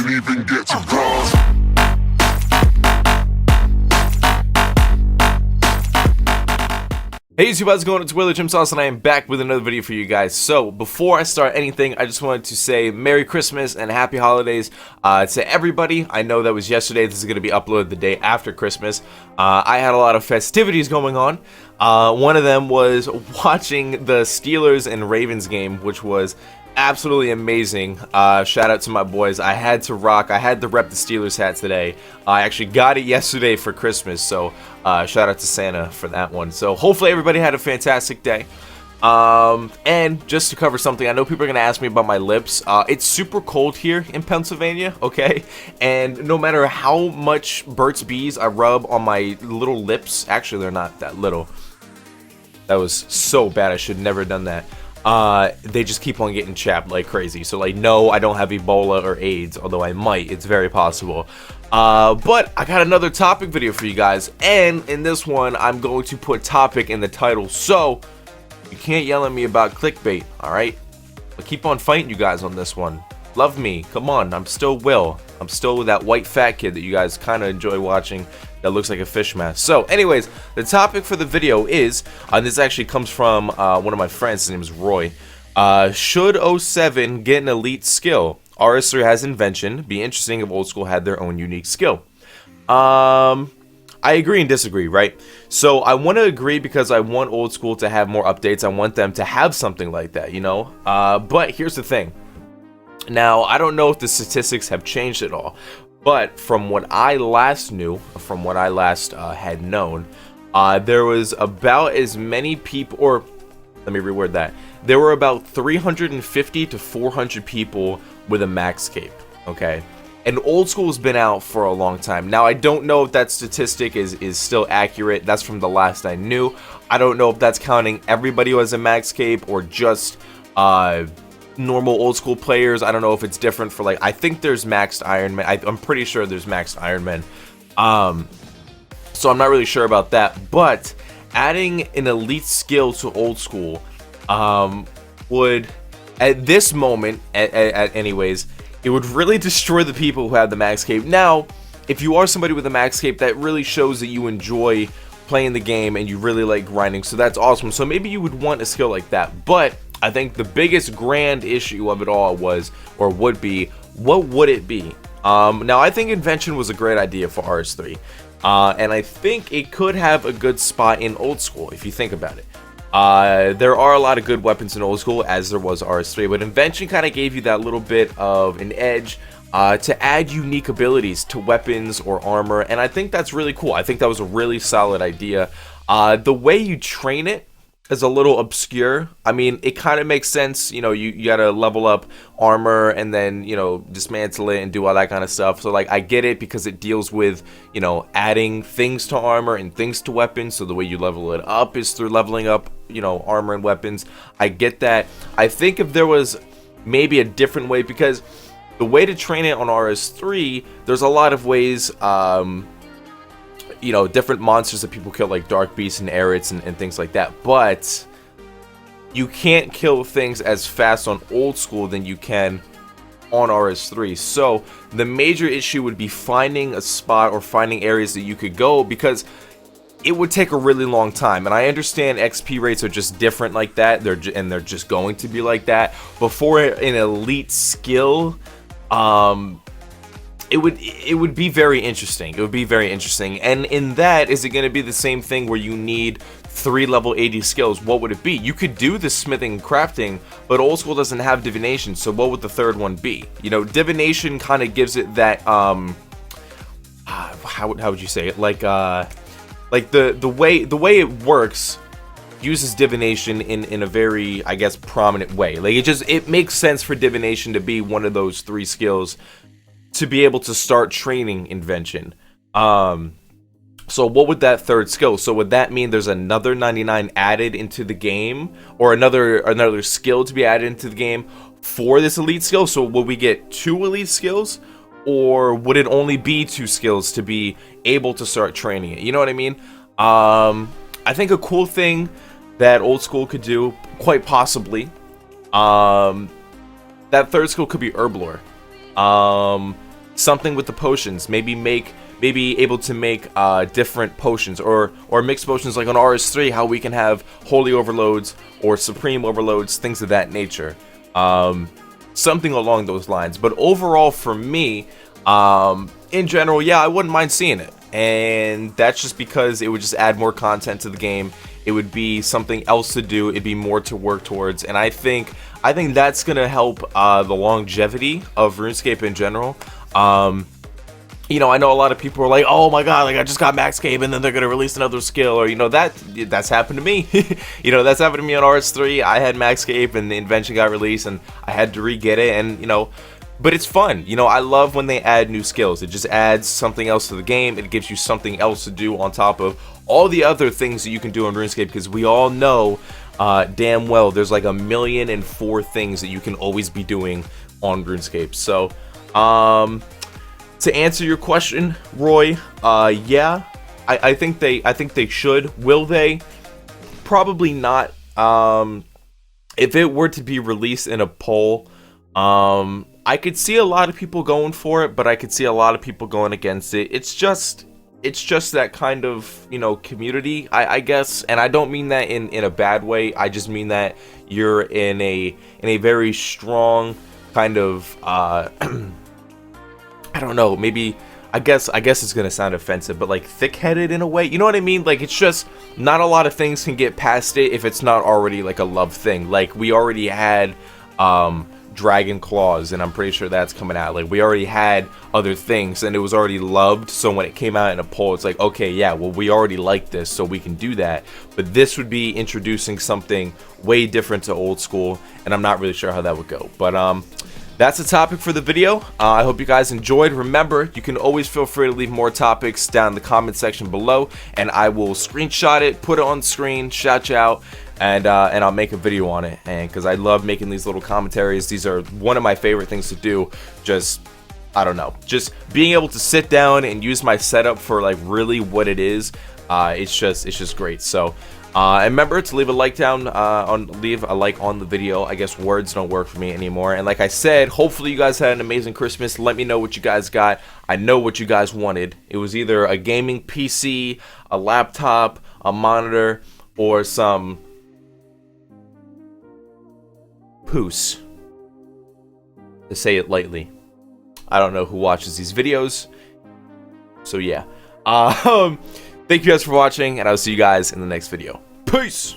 can even get to cars. Hey YouTube, how's it going? It's Willie Jim Sauce and I am back with another video for you guys. So before I start anything, I just wanted to say Merry Christmas and Happy Holidays to everybody. I know that was yesterday. This is going to be uploaded the day after Christmas. I had a lot of festivities going on. One of them was watching the Steelers and Ravens game, which was absolutely amazing. Shout out to my boys. I had to rep the Steelers hat today. I actually got it yesterday for Christmas, so shout out to Santa for that one. So hopefully everybody had a fantastic day. And just to cover something, I know people are gonna ask me about my lips. It's super cold here in Pennsylvania, okay? And no matter how much Burt's Bees I rub on my little lips, actually they're not that little. That was so bad. I should never have done that. They just keep on getting chapped like crazy. So like, no, I don't have Ebola or AIDS, although I might. It's very possible. But I got another topic video for you guys, and in this one I'm going to put topic in the title, so you can't yell at me about clickbait. Alright, I'll keep on fighting you guys on this one. Love me, come on. I'm still Will. I'm still that white fat kid that you guys kind of enjoy watching that looks like a fish mask. So anyways, the topic for the video is, this actually comes from one of my friends. His name is Roy. Should 07 get an elite skill? RS3 has invention. Be interesting if old school had their own unique skill. I agree and disagree, right? So I want to agree because I want old school to have more updates. I want them to have something like that, you know? But here's the thing. Now, I don't know if the statistics have changed at all, but from what I last knew, from what I last had known, there was about as many people, or let me reword that. There were about 350 to 400 people with a max cape, okay? And old school has been out for a long time. Now, I don't know if that statistic is still accurate. That's from the last I knew. I don't know if that's counting everybody who has a max cape or just normal old school players. I don't know if it's different for, like, I think there's maxed Iron Man. I'm pretty sure there's maxed Iron Man. So I'm not really sure about that. But adding an elite skill to old school would, at this moment, anyways, it would really destroy the people who have the max cape. Now, if you are somebody with a max cape, that really shows that you enjoy playing the game and you really like grinding, so that's awesome. So maybe you would want a skill like that. But I think the biggest grand issue of it all was, or would be, what would it be? Now, I think invention was a great idea for RS3. And I think it could have a good spot in old school, if you think about it. There are a lot of good weapons in old school, as there was RS3, but invention kind of gave you that little bit of an edge to add unique abilities to weapons or armor, and I think that's really cool. I think that was a really solid idea. The way you train it is a little obscure. I mean, it kind of makes sense, you know, you gotta level up armor and then, you know, dismantle it and do all that kind of stuff. So like, I get it because it deals with, you know, adding things to armor and things to weapons. So the way you level it up is through leveling up, you know, armor and weapons. I get that. I think if there was maybe a different way, because the way to train it on RS3, there's a lot of ways, you know, different monsters that people kill, like dark beasts and arits and things like that, but you can't kill things as fast on old school than you can on RS3. So the major issue would be finding a spot or finding areas that you could go, because it would take a really long time. And I understand XP rates are just different like that, they're just going to be like that. Before an elite skill, it would be very interesting. It would be very interesting. And in that, is it going to be the same thing where you need 3 level 80 skills? What would it be? You could do the smithing and crafting, but old school doesn't have divination, so what would the third one be? You know, divination kind of gives it that, how would you say it? Like the way it works uses divination in a very, I guess, prominent way. Like, it makes sense for divination to be one of those 3 skills to be able to start training invention. So what would that third skill? So would that mean there's another 99 added into the game, or another skill to be added into the game for this elite skill? So would we get 2 elite skills, or would it only be 2 skills to be able to start training it? You know what I mean? I think a cool thing that old school could do, quite possibly, that third skill could be herblore. something with the potions. Maybe able to make different potions or mixed potions, like on RS3, how we can have holy overloads or supreme overloads, things of that nature. Something along those lines. But overall, for me, in general, yeah, I wouldn't mind seeing it. And that's just because it would just add more content to the game. It would be something else to do. It'd be more to work towards. And I think that's gonna help the longevity of RuneScape in general. You know, I know a lot of people are like, oh my god, like I just got Max Cape and then they're gonna release another skill, or you know, that's happened to me. You know, that's happened to me on RS3. I had Max Cape and the invention got released and I had to re-get it, and you know, but it's fun. You know, I love when they add new skills. It just adds something else to the game. It gives you something else to do on top of all the other things that you can do on RuneScape, because we all know damn well there's like 1,000,004 things that you can always be doing on RuneScape. So to answer your question, Roy, yeah, I think they should. Will they? Probably not. If it were to be released in a poll, I could see a lot of people going for it, but I could see a lot of people going against it. It's just that kind of, you know, community, I guess. And I don't mean that in a bad way. I just mean that you're in a very strong kind of I don't know, maybe, I guess it's gonna sound offensive, but like thick-headed in a way, you know what I mean? Like, it's just not a lot of things can get past it if it's not already like a love thing. Like, we already had Dragon Claws, and I'm pretty sure that's coming out. Like, we already had other things and it was already loved, so when it came out in a poll, it's like, okay, yeah, well, we already like this, so we can do that. But this would be introducing something way different to old school, and I'm not really sure how that would go. But that's the topic for the video. I hope you guys enjoyed. Remember, you can always feel free to leave more topics down in the comment section below, and I will screenshot it, put it on screen, shout you out, and I'll make a video on it. And because I love making these little commentaries, these are one of my favorite things to do. Just, I don't know, just being able to sit down and use my setup for like really what it is. It's just great. So and remember to leave a like down leave a like on the video. I guess words don't work for me anymore. And like I said, hopefully you guys had an amazing Christmas. Let me know what you guys got. I know what you guys wanted. It was either a gaming PC, a laptop, a monitor, or some poos, to say it lightly. I don't know who watches these videos, so yeah. Thank you guys for watching, and I'll see you guys in the next video. Peace!